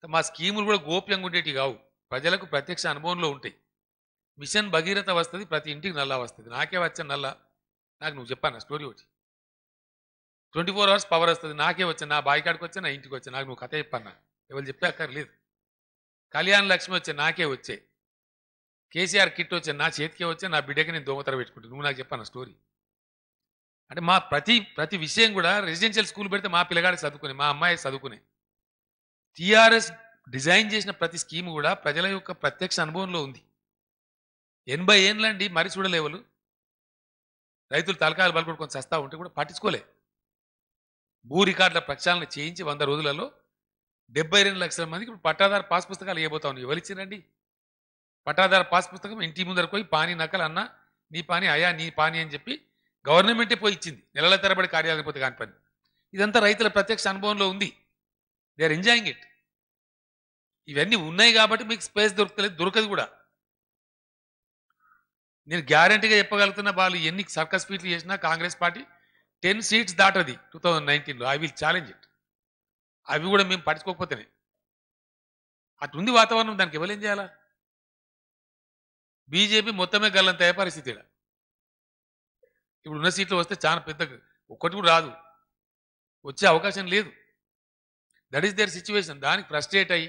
మా స్కీములు కూడా గోప్యంగా ఉండేటివి కావు, ప్రజలకు ప్రత్యక్ష అనుభవంలో ఉంటాయి. మిషన్ భగీరథ వస్తుంది, ప్రతి ఇంటికి నల్లా వస్తుంది. నాకే వచ్చే నల్ల, నాకు నువ్వు చెప్పాను స్టోరీ ఒకటి. 24 అవర్స్ పవర్ వస్తుంది, నాకే వచ్చా, నా బావి కాడికి వచ్చా, నా ఇంటికి వచ్చా, నాకు నువ్వు కథ చెప్పన్నా, ఎవరు చెప్పే అక్కర్లేదు. కళ్యాణ లక్ష్మి వచ్చే, నాకే వచ్చే. కేసీఆర్ కిట్ వచ్చే, నా చేతికే వచ్చే, నా బిడ్డకి నేను దోమతర పెట్టుకుంటాను. నువ్వు నాకు చెప్పాను స్టోరీ. అంటే మా ప్రతి విషయం కూడా రెసిడెన్షియల్ స్కూల్ పెడితే మా పిల్లగాడి చదువుకునే, మా అమ్మాయి చదువుకునే. టీఆర్ఎస్ డిజైన్ చేసిన ప్రతి స్కీమ్ కూడా ప్రజల యొక్క ప్రత్యక్ష అనుభవంలో ఉంది. 80 ఏండ్లండి మరి చూడలేవలు. రైతులు తలకాయలు బలకొట్టుకొని చస్తా ఉంటే కూడా పట్టించుకోలే. భూ రికార్డుల ప్రక్షాళన చేయించి 100 రోజులలో 72 లక్షల మందికి ఇప్పుడు పట్టాదారు పాస్ పుస్తకాలు ఇవ్వబోతా ఉన్నాయి. ఎవరిచ్చిరండి? పట్టాదారు పాస్ పుస్తకం ఇంటి ముందరకు పోయి పానీ నకలు అన్న, నీ పానీ అయ్యా నీ పానీ అని చెప్పి గవర్నమెంటే పోయి ఇచ్చింది. నెలల తరబడి కార్యాలయం పోతే కాని పని. ఇదంతా రైతుల ప్రత్యక్ష అనుభవంలో ఉంది. They are enjoying it. ఇవన్నీ ఉన్నాయి కాబట్టి మీకు స్పేస్ దొరకలేదు, దొరకదు కూడా. నేను గ్యారంటీగా చెప్పగలుగుతున్నా, వాళ్ళు ఎన్ని సర్కస్ ఫీట్లు చేసినా కాంగ్రెస్ పార్టీ 10 సీట్స్ దాటది 2019లో. I will challenge it. అవి కూడా మేము పట్టించుకోకపోతేనే అటుంది వాతావరణం. దానికి ఎవరేం చేయాలా? బీజేపీ మొత్తమే గల్లంతయ్యే పరిస్థితి. ఇప్పుడు ఉన్న సీట్లు వస్తే చాలా పెద్ద, ఒక్కటి కూడా రాదు, వచ్చే అవకాశం లేదు. That is their situation. దానికి ఫ్రస్ట్రేట్ అయ్యి